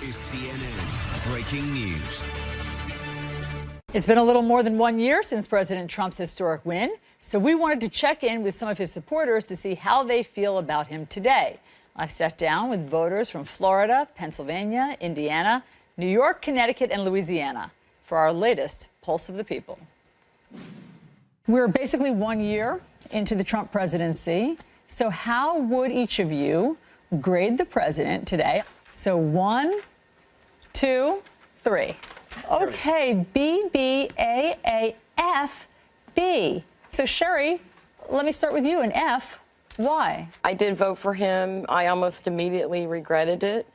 is CNN Breaking News. It's been a little more than 1 year since President Trump's historic win, so we wanted to check in with some of his supporters to see how they feel about him today. I sat down with voters from Florida, Pennsylvania, Indiana, New York, Connecticut, and Louisiana for our latest Pulse of the People. We're basically 1 year into the Trump presidency, so how would each of you grade the president today? So 1, 2, 3. Okay, B, B, A, A, F, B. So Sherry, let me start with you. An F. Why? I did vote for him. I almost immediately regretted it.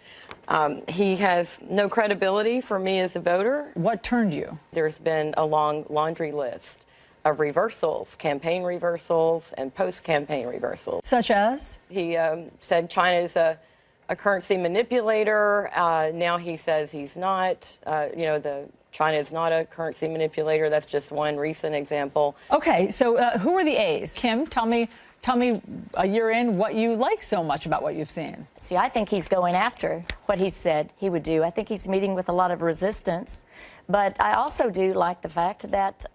He has no credibility for me as a voter. What turned you? There's been a long laundry list of reversals, campaign reversals and post-campaign reversals. Such as? He said China is a currency manipulator. Now he says he's not. China is not a currency manipulator. That's just one recent example. Okay, so who are the A's? Kim, tell me a year in what you like so much about what you've seen. See, I think he's going after what he said he would do. I think he's meeting with a lot of resistance. But I also do like the fact that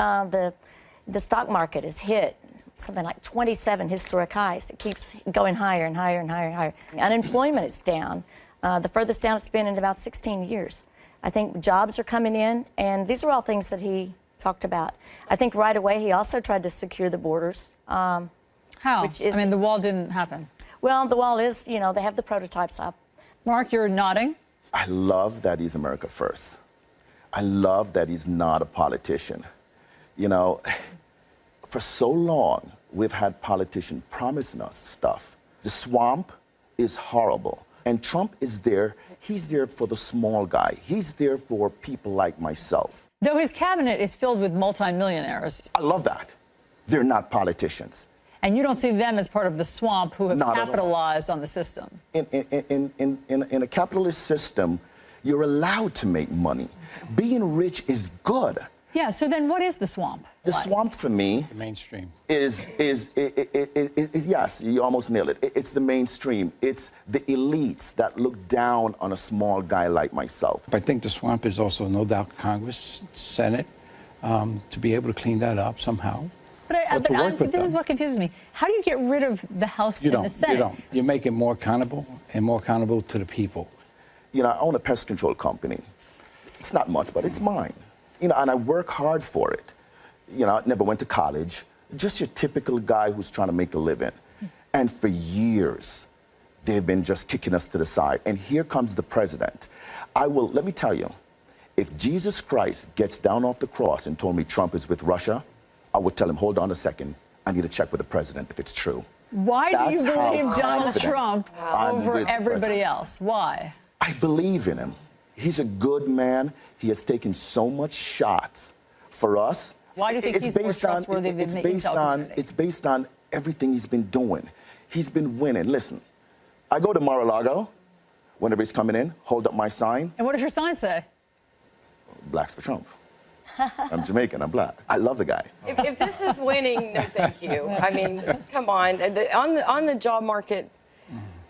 the stock market has hit something like 27 historic highs. It keeps going higher and higher and higher and higher. Unemployment is down, the furthest down it's been in about 16 years. I think jobs are coming in, and these are all things that he talked about. I think right away he also tried to secure the borders. How? I mean, the wall didn't happen. Well, the wall is, they have the prototypes up. Mark, you're nodding. I love that he's America first. I love that he's not a politician. For so long, we've had politicians promising us stuff. The swamp is horrible. And Trump is there. He's there for the small guy. He's there for people like myself. Though his cabinet is filled with multimillionaires. I love that. They're not politicians. And you don't see them as part of the swamp who have capitalized on the system. In a capitalist system, you're allowed to make money. Being rich is good. Yeah, so then what is the swamp? The swamp for me the mainstream is yes, you almost nailed it. It's the mainstream. It's the elites that look down on a small guy like myself. I think the swamp is also no doubt Congress, Senate, to be able to clean that up somehow. This is what confuses me. How do you get rid of the House and the Senate? You don't. You make it more accountable and more accountable to the people. I own a pest control company. It's not much, but it's mine. And I work hard for it. I never went to college. Just your typical guy who's trying to make a living. And for years, they've been just kicking us to the side. And here comes the president. Let me tell you, if Jesus Christ gets down off the cross and told me Trump is with Russia, I would tell him, hold on a second, I need to check with the president if it's true. Why do you believe Donald Trump over everybody else? Why? I believe in him. He's a good man. He has taken so much shots for us. Why do you think he's more trustworthy than the intel community? It's based on everything he's been doing. He's been winning. Listen, I go to Mar-a-Lago whenever he's coming in, hold up my sign. And what does your sign say? Blacks for Trump. I'm Jamaican, I'm black. I love the guy. If this is winning, no thank you. I mean, come on. On the job market,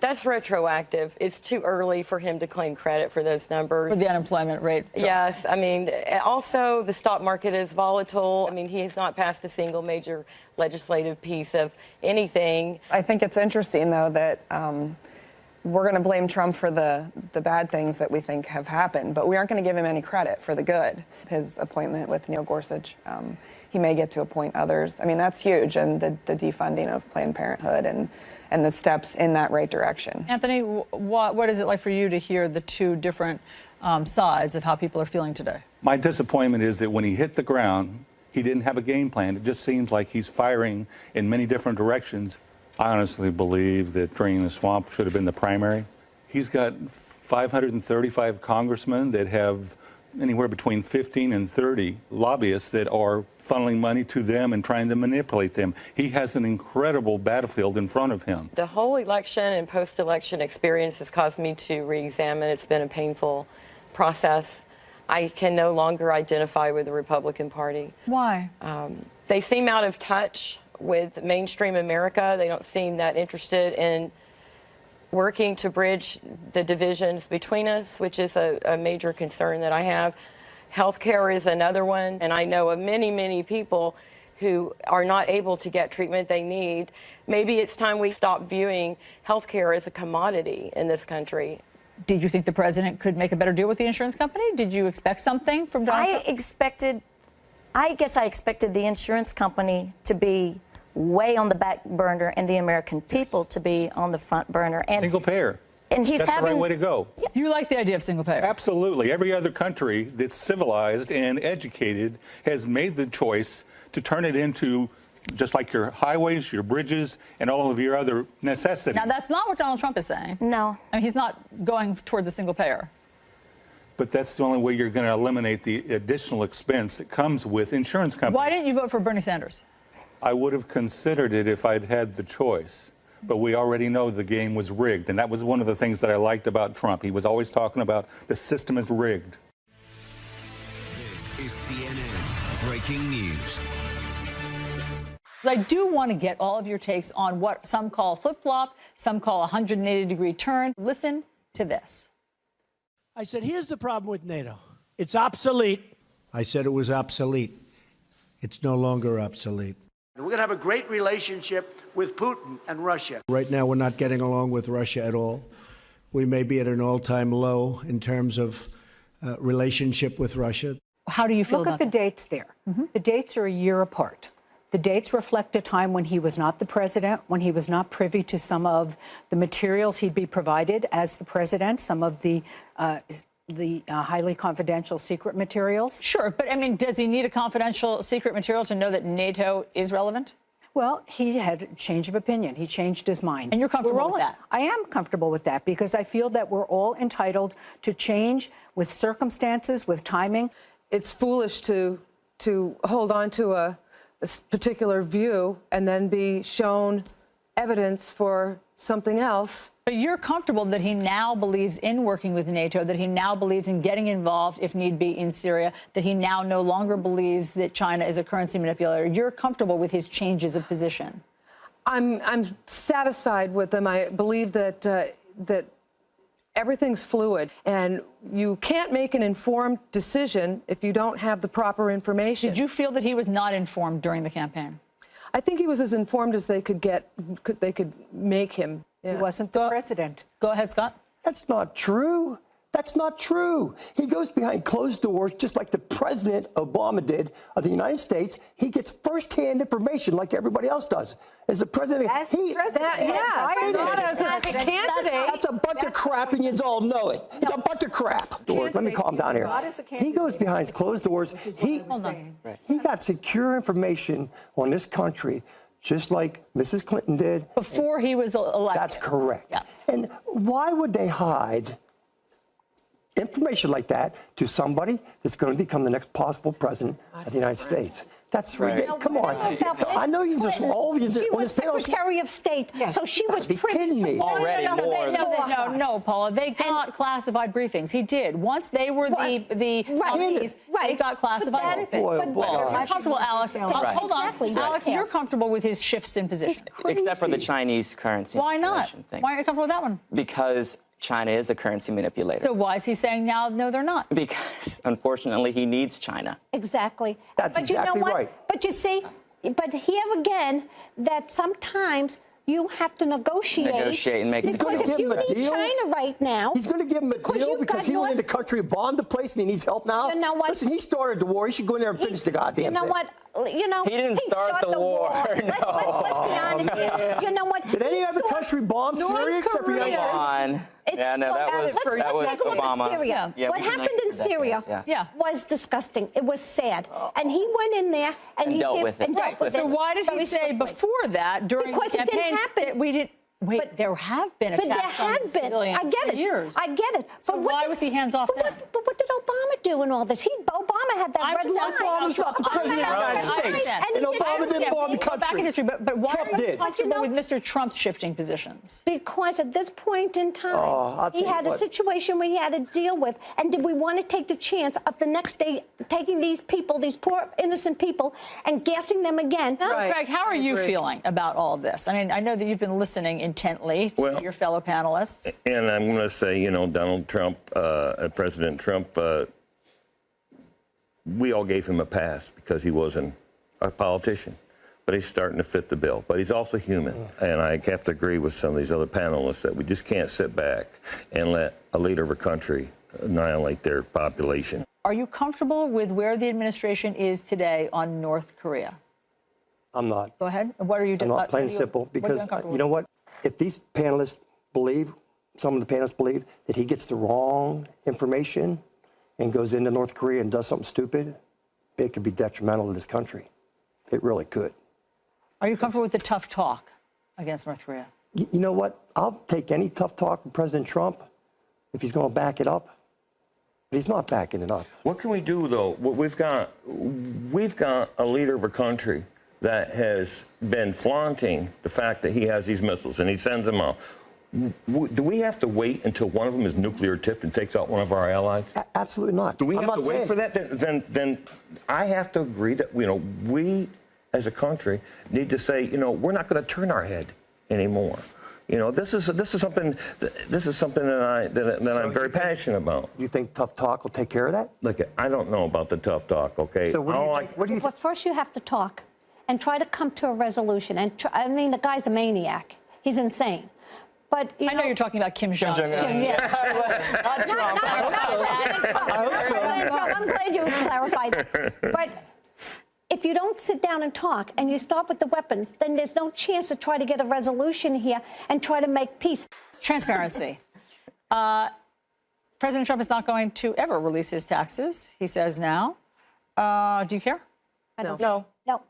that's retroactive. It's too early for him to claim credit for those numbers. For the unemployment rate. Yes. I mean, also the stock market is volatile. I mean, he has not passed a single major legislative piece of anything. I think it's interesting, though, that we're going to blame Trump for the bad things that we think have happened, but we aren't going to give him any credit for the good. His appointment with Neil Gorsuch, he may get to appoint others. I mean, that's huge, and the defunding of Planned Parenthood and the steps in that right direction. Anthony, what is it like for you to hear the two different sides of how people are feeling today? My disappointment is that when he hit the ground, he didn't have a game plan. It just seems like he's firing in many different directions. I honestly believe that draining the swamp should have been the primary. He's got 535 congressmen that have anywhere between 15 and 30 lobbyists that are funneling money to them and trying to manipulate them. He has an incredible battlefield in front of him. The whole election and post-election experience has caused me to re-examine. It's been a painful process. I can no longer identify with the Republican Party. Why? They seem out of touch with mainstream America. They don't seem that interested in working to bridge the divisions between us, which is a major concern that I have. Healthcare is another one, and I know of many, many people who are not able to get treatment they need. Maybe it's time we stop viewing healthcare as a commodity in this country. Did you think the president could make a better deal with the insurance company? Did you expect something from Donald Trump? I guess I expected the insurance company to be way on the back burner and the American people to be on the front burner. And Single payer. And he's That's having, the right way to go. You like the idea of single payer? Absolutely. Every other country that's civilized and educated has made the choice to turn it into just like your highways, your bridges, and all of your other necessities. Now, that's not what Donald Trump is saying. No. I mean, he's not going towards a single payer. But that's the only way you're going to eliminate the additional expense that comes with insurance companies. Why didn't you vote for Bernie Sanders? I would have considered it if I'd had the choice. But we already know the game was rigged. And that was one of the things that I liked about Trump. He was always talking about the system is rigged. This is CNN Breaking News. I do want to get all of your takes on what some call flip-flop, some call a 180-degree turn. Listen to this. I said, here's the problem with NATO. It's obsolete. I said it was obsolete. It's no longer obsolete. We're going to have a great relationship with Putin and Russia. Right now, we're not getting along with Russia at all. We may be at an all-time low in terms of relationship with Russia. How do you feel about Look at the dates there. The dates are a year apart. The dates reflect a time when he was not the president, when he was not privy to some of the materials he'd be provided as the president, some of the highly confidential secret materials. Sure, but I mean, does he need a confidential secret material to know that NATO is relevant? Well, he had a change of opinion. He changed his mind. And you're comfortable with that? I am comfortable with that because I feel that we're all entitled to change with circumstances, with timing. It's foolish to hold on to a particular view and then be shown evidence for something else. But you're comfortable that he now believes in working with NATO, that he now believes in getting involved, if need be, in Syria, that he now no longer believes that China is a currency manipulator. You're comfortable with his changes of position? I'm satisfied with them. I believe that that everything's fluid, and you can't make an informed decision if you don't have the proper information. Did you feel that he was not informed during the campaign? I think he was as informed as they could get. They could make him. Yeah. He wasn't the president. Go ahead, Scott. That's not true. That's not true. He goes behind closed doors, just like the President Obama did of the United States. He gets firsthand information like everybody else does. As the president, As president, not as a candidate. That's a bunch of crap, and you all know it. It's a bunch of crap. Doors. Let me calm down here. He goes behind closed doors. He got secure information on this country, just like Mrs. Clinton did. Before he was elected. That's correct. Yeah. And why would they hide information like that to somebody that's going to become the next possible president of the United States? That's ridiculous. Come on. I know you just all you She was Secretary of State, so she was be kidding me. No, Paula. They got classified briefings. He did. Once they were the nominees, they got classified briefings. I'm comfortable, Alex. Hold on. Alex, you're comfortable with his shifts in position. Except for the Chinese currency. Why not? Thing. Why are you comfortable with that one? Because China is a currency manipulator. So why is he saying now, no, they're not? Because, unfortunately, he needs China. Exactly. That's exactly right. But you see, but here again, that sometimes you have to negotiate. And make He's going to give him a deal. Because if you need China right now. He's going to give him a deal because he went in the country, bombed the place, and he needs help now. You know what? Listen, he started the war. He should go in there and finish the goddamn thing. You know what? He didn't start the war. Let's be honest here. You know what? Did any other country bomb Syria except for the United States? Come on. Yeah, no, that was Obama. Syria. Yeah, what happened in Syria was disgusting. It was sad. And he went in there and dealt with it. So why did he say before that, during the campaign, it didn't happen. that we didn't? Wait, but there have been attacks on civilians I get for it. years. I get it. So why was he hands off then? But what did Obama do in all this? Obama had that red line. Obama's not the president of the United States. And Obama didn't bomb the country. Back in history, but why Trump are you did. comfortable with Mr. Trump's shifting positions? Because at this point in time, I'll he tell you had a what. situation where he had to deal with. And did we want to take the chance of the next day taking these people, these poor innocent people, and gassing them again? So, Craig, how are you feeling about all of this? I mean, I know that you've been listening intently to your fellow panelists. And I'm going to say, you know, Donald Trump, President Trump, we all gave him a pass because he wasn't a politician. But he's starting to fit the bill. But he's also human. And I have to agree with some of these other panelists that we just can't sit back and let a leader of a country annihilate their population. Are you comfortable with where the administration is today on North Korea? I'm not. Go ahead. What are you doing? I'm not, plain and simple. Because, you know what? If these panelists believe, some of the panelists believe, that he gets the wrong information and goes into North Korea and does something stupid, it could be detrimental to this country. It really could. Are you comfortable with the tough talk against North Korea? You know what? I'll take any tough talk from President Trump if he's going to back it up. But he's not backing it up. What can we do, though? We've got a leader of a country that has been flaunting the fact that he has these missiles and he sends them out. Do we have to wait until one of them is nuclear tipped and takes out one of our allies? Absolutely not. Do we have to wait for that? Then I have to agree that, you know, we as a country need to say, you know, we're not going to turn our head anymore. You know, this is something that I'm very passionate about. You think tough talk will take care of that? Look, I don't know about the tough talk. Okay. So what do you think? Well, first you have to talk and try to come to a resolution. And I mean, the guy's a maniac. He's insane. But I know you're talking about Kim Jong-un. Not Trump. I hope so. I'm glad you clarified that. But if you don't sit down and talk and you start with the weapons, then there's no chance to try to get a resolution here and try to make peace. Transparency. President Trump is not going to ever release his taxes, he says now. Do you care? I don't. No. No.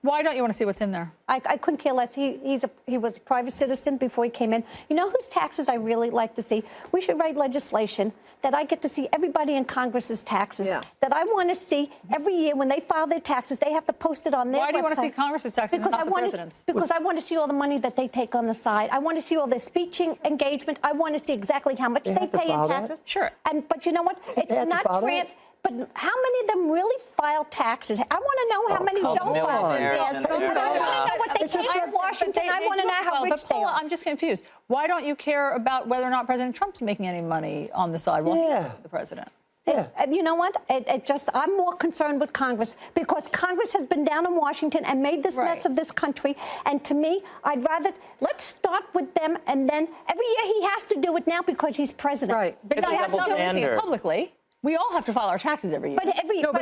Why don't you want to see what's in there? I couldn't care less. He was a private citizen before he came in. You know whose taxes I really like to see? We should write legislation that I get to see everybody in Congress's taxes. Yeah. That I want to see every year when they file their taxes, they have to post it on their website. Why do you want to see Congress's taxes and not the president's? Because I want to see all the money that they take on the side. I want to see all their speeching engagement. I want to see exactly how much they pay in taxes. Sure. But you know what? It's not trans. But how many of them really file taxes? I want to know how many don't file taxes. I want to know what they pay in Washington. I want to know how rich they are. I'm just confused. Why don't you care about whether or not President Trump's making any money on the side while he's the president? Yeah. You know what? I'm more concerned with Congress because Congress has been down in Washington and made this mess of this country. And to me, I'd rather let's start with them, and then every year he has to do it now because he's president. Right. But he has to see it publicly. We all have to file our taxes every year. But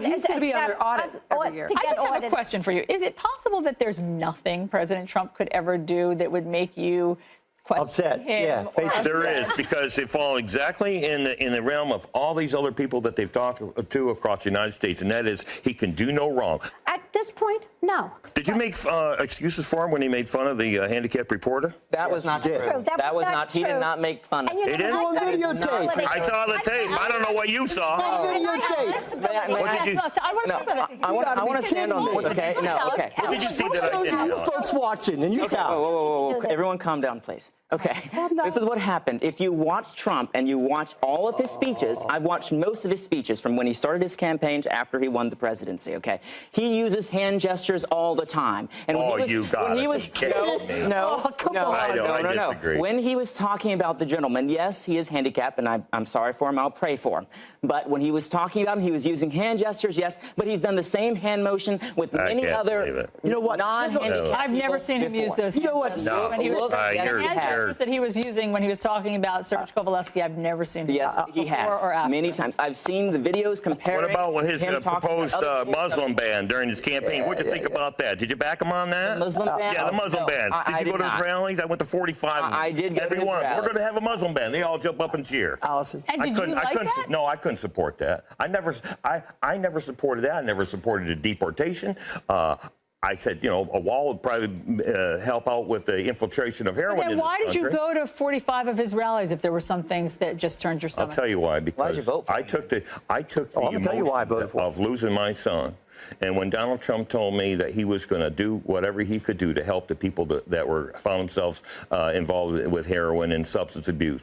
he's going to be under audit every year. I just have a question for you. Is it possible that there's nothing President Trump could ever do that would make you question him? Yeah, basically. There is, because they fall exactly in the realm of all these other people that they've talked to across the United States, and that is he can do no wrong. At this point, no. Did you make excuses for him when he made fun of the handicapped reporter? That was not true. That was not He true. did not make fun of And you him. know, He didn't? I videotape. I saw the tape. I don't know what you saw. What did you? I want to talk about this. I want to stand on this, okay? No, okay. What did you see that I Those didn't are you know? folks watching, and you Okay, count. whoa. Everyone calm down, please. Okay, this is what happened. If you watch Trump and you watch all of his speeches, I've watched most of his speeches from when he started his campaign to after he won the presidency, okay? He uses hand gestures all the time. And when he was, No. When he was talking about the gentleman, yes, he is handicapped, and I'm sorry for him. I'll pray for him. But when he was talking about him, he was using hand gestures, yes, but he's done the same hand motion with many other non-handicapped I've never seen him use those. You know what? No. That he was using when he was talking about Serge Kovaleski, I've never seen him. Yes, he has many times. I've seen the videos comparing. What about his him proposed Muslim ban during his campaign? What did you think about that? Did you back him on that? The Muslim ban? Yeah, the Muslim ban. Did you go to his rallies? I went to 45. I did go to his Everyone. rally. We're going to have a Muslim ban. They all jump up and cheer. Allison. And did you like that? No, I couldn't support that. I never supported that. I never supported a deportation. I said, you know, a wall would probably help out with the infiltration of heroin. Then why did you go to 45 of his rallies if there were some things that just turned your stomach? I'll tell you why. Because you vote for I took the tell you why I voted for him. of losing my son. And when Donald Trump told me that he was going to do whatever he could do to help the people that were found themselves involved with heroin and substance abuse,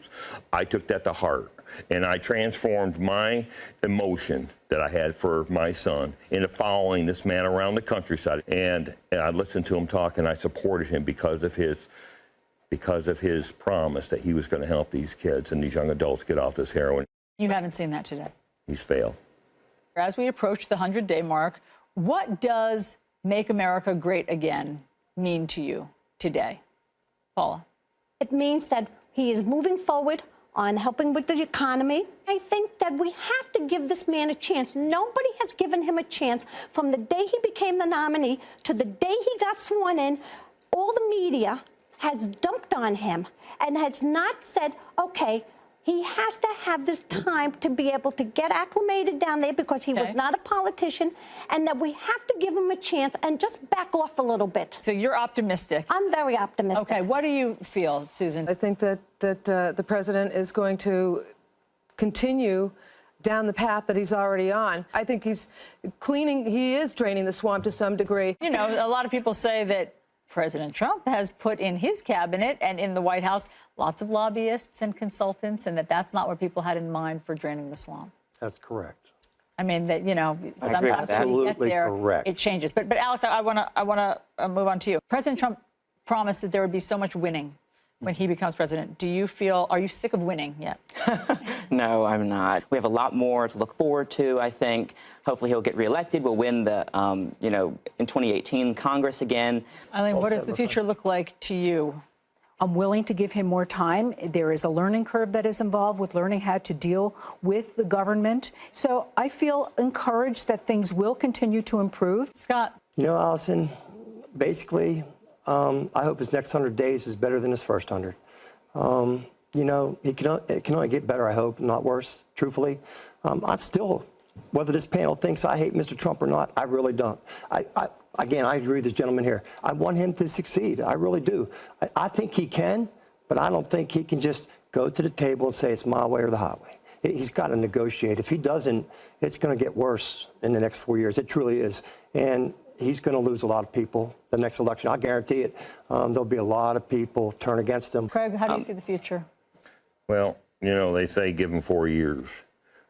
I took that to heart. And I transformed my emotion that I had for my son into following this man around the countryside. And I listened to him talk, and I supported him because of his promise that he was going to help these kids and these young adults get off this heroin. You haven't seen that today. He's failed. As we approach the 100-day mark, what does Make America Great Again mean to you today? Paula. It means that he is moving forward on helping with the economy. I think that we have to give this man a chance. Nobody has given him a chance from the day he became the nominee to the day he got sworn in. All the media has dumped on him and has not said, okay, he has to have this time to be able to get acclimated down there because he was not a politician, and that we have to give him a chance and just back off a little bit. So you're optimistic. I'm very optimistic. Okay, what do you feel, Susan? I think that the president is going to continue down the path that he's already on. I think he is draining the swamp to some degree. You know, a lot of people say that President Trump has put in his cabinet and in the White House lots of lobbyists and consultants, and that's not what people had in mind for draining the swamp. That's correct. I mean, that, you know, sometimes when you get there, it changes. But Alex, I want to move on to you. President Trump promised that there would be so much winning when he becomes president. Are you sick of winning yet? No, I'm not. We have a lot more to look forward to, I think. Hopefully he'll get reelected. We'll win the, in 2018 Congress again. Eileen, what does the future look like to you? I'm willing to give him more time. There is a learning curve that is involved with learning how to deal with the government. So I feel encouraged that things will continue to improve. Scott. You know, Allison, basically, I hope his next 100 days is better than his first 100. You know, it can only get better, I hope, not worse, truthfully. I'm still, whether this panel thinks I hate Mr. Trump or not, I really don't. Again, I agree with this gentleman here. I want him to succeed. I really do. I think he can, but I don't think he can just go to the table and say it's my way or the highway. He's got to negotiate. If he doesn't, it's going to get worse in the next 4 years. It truly is. And he's going to lose a lot of people the next election. I guarantee it. There'll be a lot of people turn against him. Craig, how do you see the future? Well, you know, they say give him 4 years,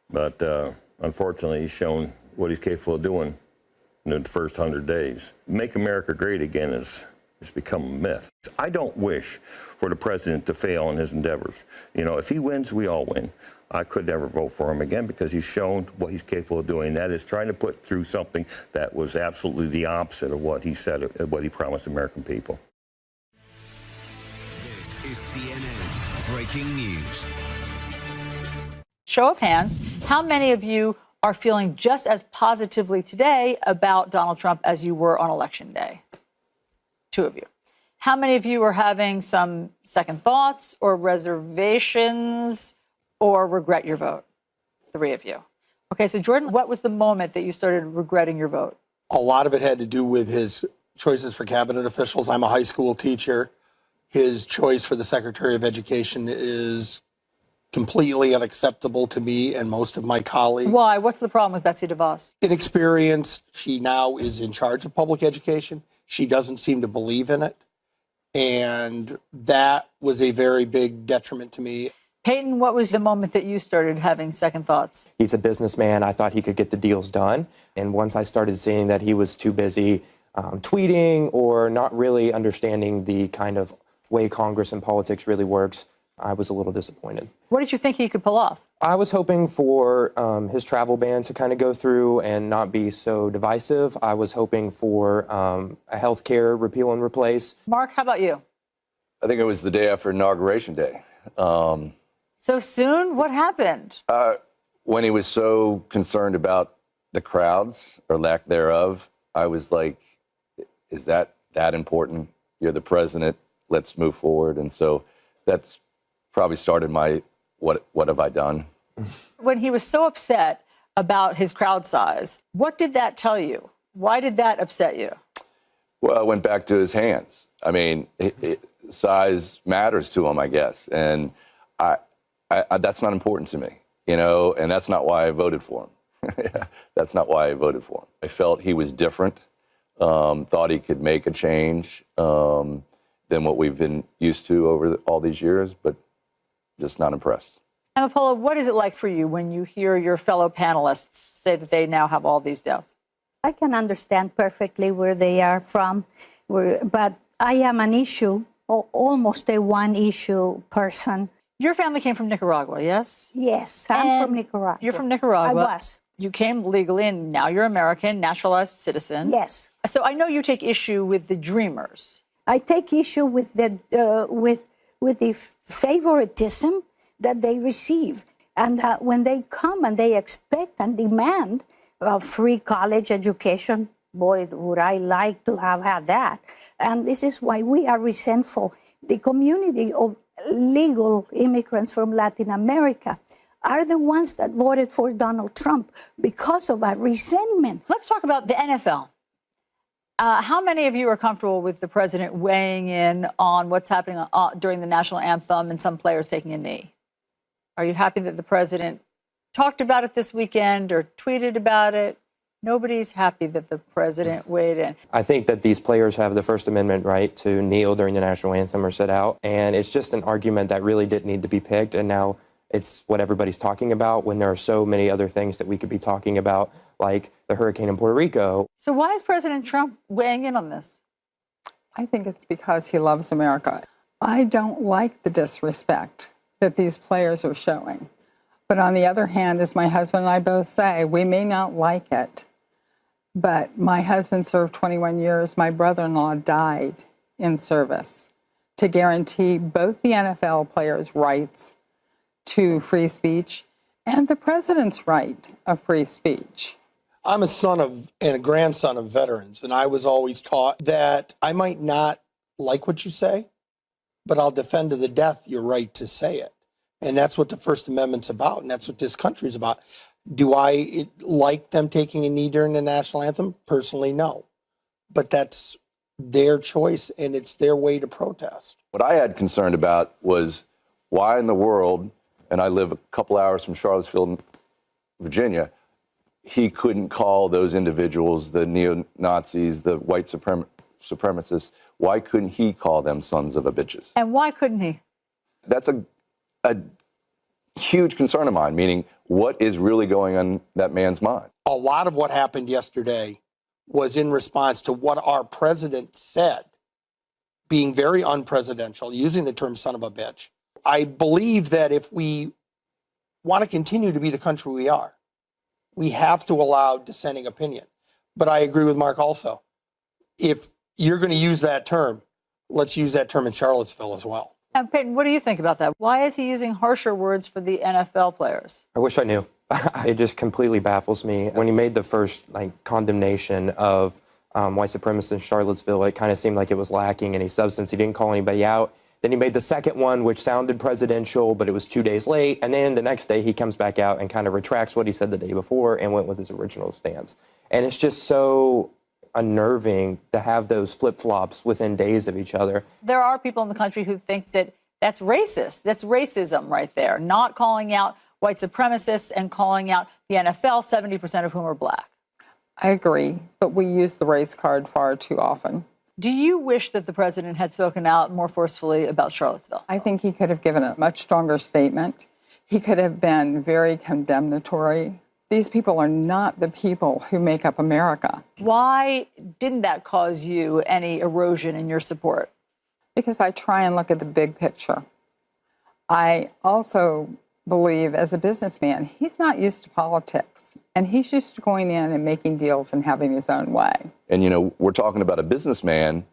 but unfortunately he's shown what he's capable of doing in the first 100 days. Make America Great Again has become a myth. I don't wish for the president to fail in his endeavors. You know, if he wins, we all win. I could never vote for him again because he's shown what he's capable of doing. That is trying to put through something that was absolutely the opposite of what he said, what he promised American people. This is CNN Breaking News. Show of hands, how many of you are feeling just as positively today about Donald Trump as you were on Election Day? 2 of you. How many of you are having some second thoughts or reservations or regret your vote? 3 of you. Okay, so Jordan, what was the moment that you started regretting your vote? A lot of it had to do with his choices for cabinet officials. I'm a high school teacher. His choice for the Secretary of Education is completely unacceptable to me and most of my colleagues. Why? What's the problem with Betsy DeVos? Inexperienced. She now is in charge of public education. She doesn't seem to believe in it. And that was a very big detriment to me. Peyton, what was the moment that you started having second thoughts? He's a businessman. I thought he could get the deals done. And once I started seeing that he was too busy tweeting or not really understanding the kind of way Congress and politics really works, I was a little disappointed. What did you think he could pull off? I was hoping for his travel ban to kind of go through and not be so divisive. I was hoping for a health care repeal and replace. Mark, how about you? I think it was the day after Inauguration Day. So soon? What happened? When he was so concerned about the crowds or lack thereof, I was like, is that important? You're the president. Let's move forward. And so that's probably started my what have I done? When he was so upset about his crowd size, what did that tell you? Why did that upset you? Well, it went back to his hands. I mean, size matters to him, I guess. And that's not important to me, you know, and that's not why I voted for him. That's not why I voted for him. I felt he was different, thought he could make a change than what we've been used to over all these years, but just not impressed. Emma Polo, what is it like for you when you hear your fellow panelists say that they now have all these doubts? I can understand perfectly where they are from, but I am an issue, almost a one-issue person. Your family came from Nicaragua, yes? Yes, I'm from Nicaragua. You're from Nicaragua. I was. You came legally, and now you're American, naturalized citizen. Yes. So I know you take issue with the Dreamers. I take issue with the favoritism that they receive, and when they come and they expect and demand free college education. Boy, would I like to have had that. And this is why we are resentful. The community of legal immigrants from Latin America are the ones that voted for Donald Trump because of a resentment. Let's talk about the NFL. How many of you are comfortable with the president weighing in on what's happening during the national anthem and some players taking a knee? Are you happy that the president talked about it this weekend or tweeted about it? Nobody's happy that the president weighed in. I think that these players have the First Amendment right to kneel during the national anthem or sit out. And it's just an argument that really didn't need to be picked. And now it's what everybody's talking about when there are so many other things that we could be talking about, like the hurricane in Puerto Rico. So why is President Trump weighing in on this? I think it's because he loves America. I don't like the disrespect that these players are showing. But on the other hand, as my husband and I both say, we may not like it. But my husband served 21 years. My brother-in-law died in service to guarantee both the NFL players' rights to free speech and the president's right of free speech. I'm a son of and a grandson of veterans, and I was always taught that I might not like what you say, but I'll defend to the death your right to say it. And that's what the First Amendment's about, and that's what this country's about. Do I like them taking a knee during the national anthem? Personally, no. But that's their choice, and it's their way to protest. What I had concerned about was why in the world, and I live a couple hours from Charlottesville, Virginia, he couldn't call those individuals, the neo-Nazis, the white supremacists, why couldn't he call them sons of a bitches? And why couldn't he? That's a huge concern of mine, meaning what is really going on in that man's mind? A lot of what happened yesterday was in response to what our president said, being very unpresidential, using the term son of a bitch. I believe that if we want to continue to be the country we are, we have to allow dissenting opinion. But I agree with Mark also. If you're going to use that term, let's use that term in Charlottesville as well. And Peyton, what do you think about that? Why is he using harsher words for the NFL players? I wish I knew. It just completely baffles me. When he made the first condemnation of white supremacists in Charlottesville, it kind of seemed like it was lacking any substance. He didn't call anybody out. Then he made the second one, which sounded presidential, but it was 2 days late. And then the next day he comes back out and kind of retracts what he said the day before and went with his original stance. And it's just so unnerving to have those flip-flops within days of each other. There are people in the country who think that that's racist. That's racism right there. Not calling out white supremacists and calling out the NFL, 70% of whom are black. I agree, but we use the race card far too often. Do you wish that the president had spoken out more forcefully about Charlottesville? I think he could have given a much stronger statement. He could have been very condemnatory. These people are not the people who make up America. Why didn't that cause you any erosion in your support? Because I try and look at the big picture. I also believe, as a businessman, he's not used to politics, and he's used to going in and making deals and having his own way. And, you know, we're talking about a businessman.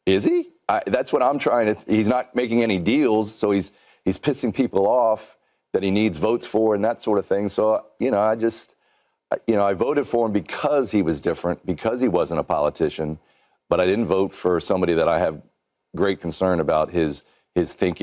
Is he? That's what I'm trying to, he's not making any deals, so he's pissing people off that he needs votes for and that sort of thing. So, you know, I voted for him because he was different, because he wasn't a politician, but I didn't vote for somebody that I have great concern about his thinking.